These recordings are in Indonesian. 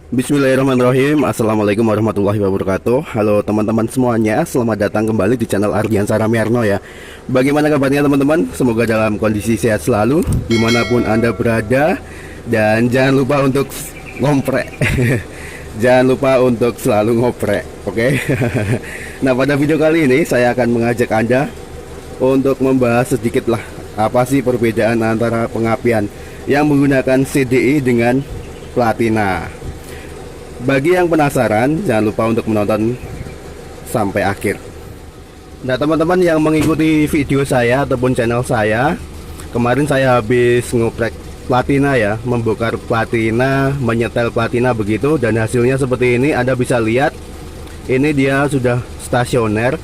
Bismillahirrahmanirrahim. Assalamualaikum warahmatullahi wabarakatuh. Halo teman-teman semuanya, selamat datang kembali di channel Ardiansah Ramiarno ya. Bagaimana kabarnya teman-teman? Semoga dalam kondisi sehat selalu dimanapun anda berada. Dan jangan lupa untuk ngomprek. Jangan lupa untuk selalu ngoprek, oke? Nah, pada video kali ini saya akan mengajak anda untuk membahas sedikit lah apa sih perbedaan antara pengapian yang menggunakan CDI dengan platina. Bagi yang penasaran, jangan lupa untuk menonton sampai akhir. Nah, teman-teman yang mengikuti video saya ataupun channel saya, kemarin saya habis ngoprek platina ya, membongkar platina, menyetel platina begitu, dan hasilnya seperti ini. Anda bisa lihat, ini dia sudah stasioner.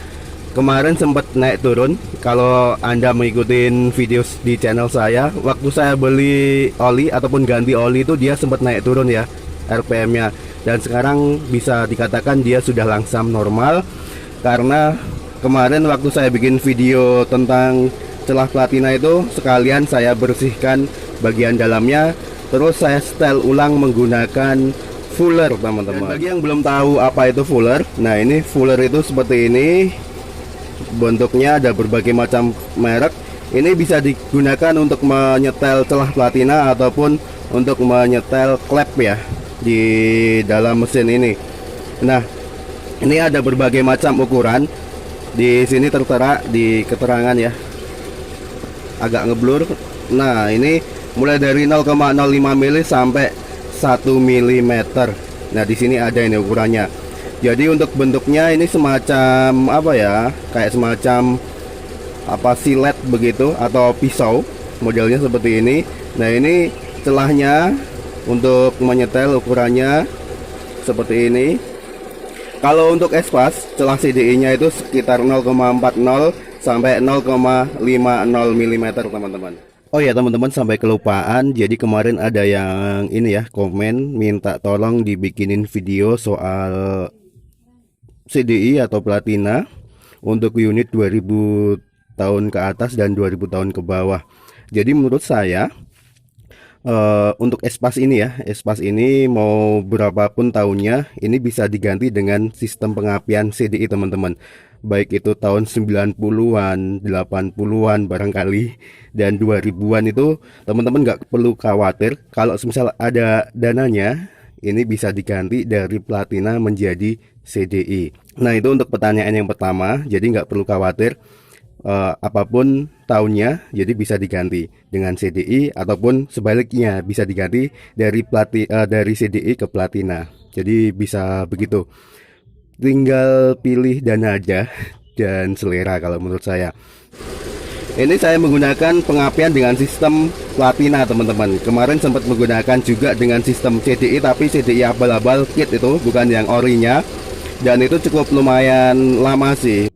Kemarin sempat naik turun. Kalau Anda mengikuti video di channel saya, waktu saya beli oli ataupun ganti oli itu dia sempat naik turun ya RPM-nya. Dan sekarang bisa dikatakan dia sudah langsam normal, karena kemarin waktu saya bikin video tentang celah platina itu, sekalian saya bersihkan bagian dalamnya, terus saya setel ulang menggunakan fuller teman-teman. Bagi yang belum tahu apa itu fuller, nah ini fuller itu seperti ini bentuknya, ada berbagai macam merek. Ini bisa digunakan untuk menyetel celah platina ataupun untuk menyetel klep ya di dalam mesin ini. Nah, ini ada berbagai macam ukuran. Di sini tertera di keterangan ya, agak ngeblur. Nah, ini mulai dari 0,05 mili sampai 1 mm. Nah, di sini ada ini ukurannya. Jadi untuk bentuknya ini semacam apa ya? Kayak semacam apa, silet begitu atau pisau. Modelnya seperti ini. Nah, ini celahnya untuk menyetel ukurannya seperti ini. Kalau untuk espas, celah CDI nya itu sekitar 0,40 sampai 0,50 mm teman-teman. Oh ya teman-teman, sampai kelupaan. Jadi kemarin ada yang ini ya, komen minta tolong dibikinin video soal CDI atau platina untuk unit 2000 tahun ke atas dan 2000 tahun ke bawah. Jadi menurut saya untuk espas ini ya, espas ini mau berapapun tahunnya, ini bisa diganti dengan sistem pengapian CDI teman-teman. Baik itu tahun 90-an, 80-an barangkali, dan 2000-an itu teman-teman nggak perlu khawatir. Kalau misal ada dananya, ini bisa diganti dari platina menjadi CDI. Nah, itu untuk pertanyaan yang pertama, jadi nggak perlu khawatir. Apapun tahunnya, jadi bisa diganti dengan CDI ataupun sebaliknya bisa diganti dari dari CDI ke platina. Jadi bisa begitu. Tinggal pilih dana aja dan selera kalau menurut saya. Ini saya menggunakan pengapian dengan sistem platina teman-teman. Kemarin sempat menggunakan juga dengan sistem CDI, tapi CDI abal-abal kit itu, bukan yang orinya. Dan itu cukup lumayan lama sih.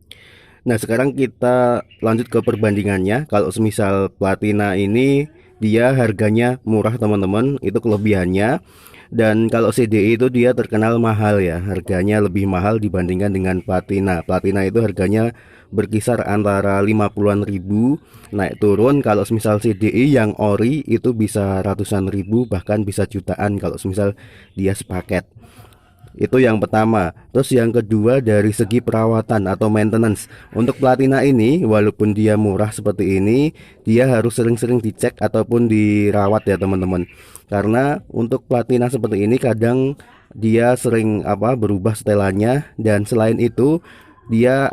Nah, sekarang kita lanjut ke perbandingannya. Kalau semisal platina ini dia harganya murah teman-teman, itu kelebihannya. Dan kalau CDI itu dia terkenal mahal ya, harganya lebih mahal dibandingkan dengan platina. Platina itu harganya berkisar antara 50-an ribu naik turun. Kalau semisal CDI yang ori itu bisa ratusan ribu, bahkan bisa jutaan kalau semisal dia sepaket. Itu yang pertama. Terus yang kedua, dari segi perawatan atau maintenance. Untuk platina ini walaupun dia murah seperti ini, dia harus sering-sering dicek ataupun dirawat ya teman-teman. Karena untuk platina seperti ini kadang dia sering berubah setelannya, dan selain itu dia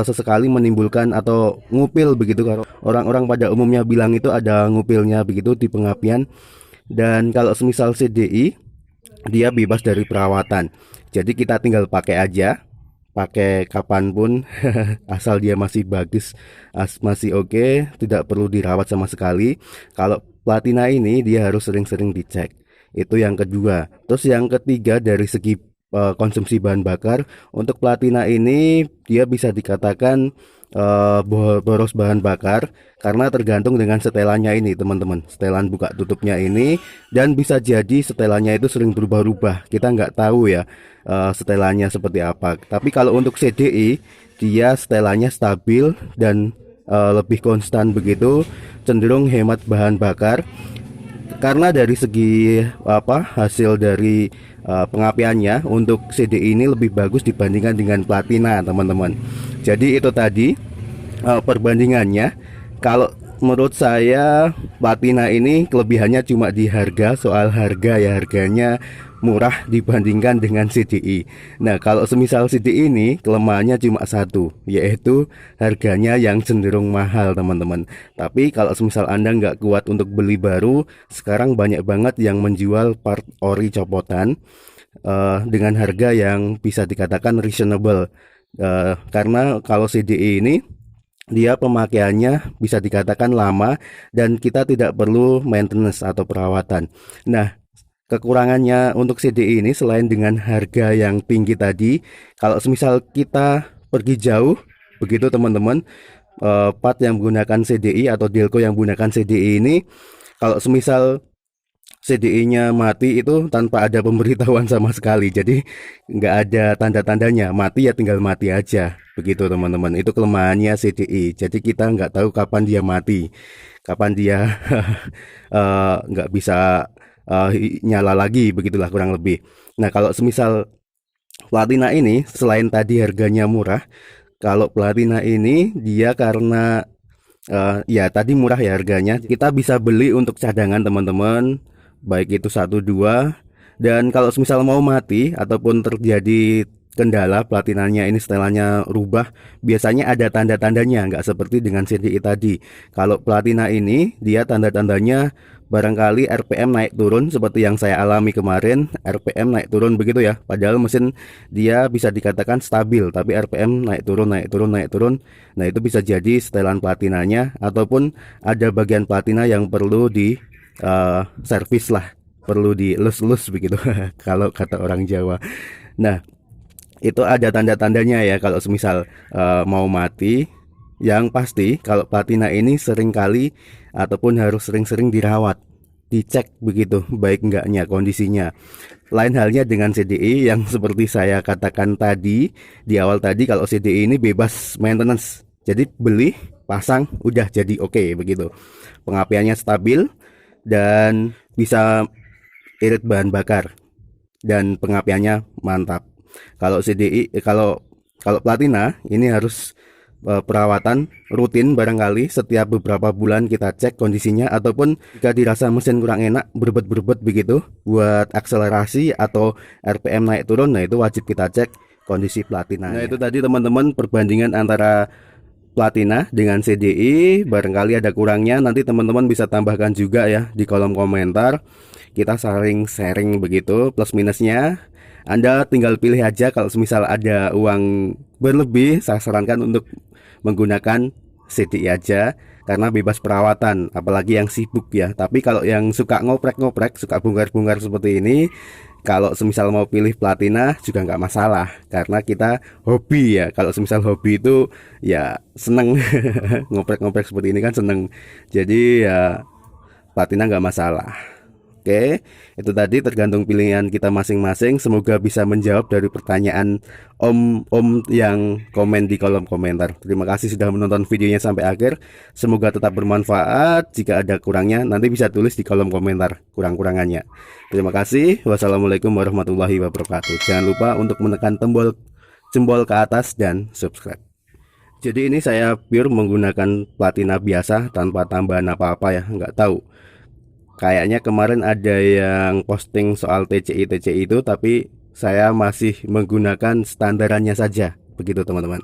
sesekali menimbulkan atau ngupil begitu. Kalau orang-orang pada umumnya bilang itu ada ngupilnya begitu di pengapian. Dan kalau semisal CDI dia bebas dari perawatan, jadi kita tinggal pakai aja, pakai kapanpun asal dia masih bagus, masih oke, tidak perlu dirawat sama sekali. Kalau platina ini dia harus sering-sering dicek. Itu yang kedua. Terus yang ketiga, dari segi konsumsi bahan bakar, untuk platina ini dia bisa dikatakan boros bahan bakar, karena tergantung dengan setelannya ini teman-teman, setelan buka tutupnya ini. Dan bisa jadi setelannya itu sering berubah-ubah, kita nggak tahu ya setelannya seperti apa. Tapi kalau untuk CDI dia setelannya stabil dan lebih konstan begitu, cenderung hemat bahan bakar. Karena dari segi hasil dari pengapiannya untuk CDI ini lebih bagus dibandingkan dengan platina, teman-teman. Jadi itu tadi perbandingannya. Kalau menurut saya platina ini kelebihannya cuma di harga, soal harga ya, harganya murah dibandingkan dengan CDI. Nah, kalau semisal CDI ini kelemahannya cuma satu, yaitu harganya yang cenderung mahal, teman-teman. Tapi kalau semisal Anda nggak kuat untuk beli baru, sekarang banyak banget yang menjual part ori copotan dengan harga yang bisa dikatakan reasonable. Karena kalau CDI ini dia pemakaiannya bisa dikatakan lama dan kita tidak perlu maintenance atau perawatan. Nah, kekurangannya untuk CDI ini selain dengan harga yang tinggi tadi, kalau semisal kita pergi jauh begitu teman-teman, part yang menggunakan CDI atau delco yang menggunakan CDI ini, kalau semisal CDI-nya mati itu tanpa ada pemberitahuan sama sekali, jadi nggak ada tanda-tandanya, mati ya tinggal mati aja begitu teman-teman. Itu kelemahannya CDI, jadi kita nggak tahu kapan dia mati, kapan dia nggak bisa nyala lagi, begitulah kurang lebih. Nah, kalau semisal platina ini selain tadi harganya murah, kalau platina ini dia karena ya tadi murah ya harganya, kita bisa beli untuk cadangan teman-teman, baik itu 1 2. Dan kalau semisal mau mati ataupun terjadi kendala platinanya ini setelannya rubah, biasanya ada tanda-tandanya, nggak seperti dengan CDI tadi. Kalau platina ini dia tanda-tandanya barangkali RPM naik turun seperti yang saya alami kemarin, RPM naik turun begitu ya. Padahal mesin dia bisa dikatakan stabil, tapi RPM naik turun naik turun naik turun. Nah, itu bisa jadi setelan platinanya ataupun ada bagian platina yang perlu di servis lah, perlu dilus-lus begitu kalau kata orang Jawa. Nah, itu ada tanda-tandanya ya kalau semisal mau mati. Yang pasti kalau platina ini sering kali ataupun harus sering-sering dirawat, dicek begitu baik enggaknya kondisinya. Lain halnya dengan CDI yang seperti saya katakan tadi di awal tadi, kalau CDI ini bebas maintenance. Jadi beli, pasang, udah jadi oke begitu. Pengapiannya stabil dan bisa irit bahan bakar dan pengapiannya mantap. Kalau CDI kalau platina ini harus perawatan rutin, barangkali setiap beberapa bulan kita cek kondisinya, ataupun jika dirasa mesin kurang enak berbet-berbet begitu buat akselerasi atau RPM naik turun, nah itu wajib kita cek kondisi platina. Nah, itu tadi teman-teman perbandingan antara platina dengan CDI. Barangkali ada kurangnya, nanti teman-teman bisa tambahkan juga ya di kolom komentar. Kita saling sharing begitu plus minusnya. Anda tinggal pilih aja. Kalau semisal ada uang berlebih, saya sarankan untuk menggunakan CDI aja karena bebas perawatan, apalagi yang sibuk ya. Tapi kalau yang suka ngoprek-ngoprek, suka bongkar-bongkar seperti ini, kalau semisal mau pilih platina juga nggak masalah, karena kita hobi ya. Kalau semisal hobi itu ya seneng ngoprek-ngoprek seperti ini kan seneng, jadi ya platina nggak masalah. Oke, itu tadi tergantung pilihan kita masing-masing. Semoga bisa menjawab dari pertanyaan om yang komen di kolom komentar. Terima kasih sudah menonton videonya sampai akhir. Semoga tetap bermanfaat. Jika ada kurangnya nanti bisa tulis di kolom komentar kurang-kurangannya. Terima kasih. Wassalamualaikum warahmatullahi wabarakatuh. Jangan lupa untuk menekan tombol jempol ke atas dan subscribe. Jadi ini saya pure menggunakan platina biasa tanpa tambahan apa-apa ya, nggak tahu. Kayaknya kemarin ada yang posting soal TCI itu, tapi saya masih menggunakan standarannya saja. Begitu teman-teman.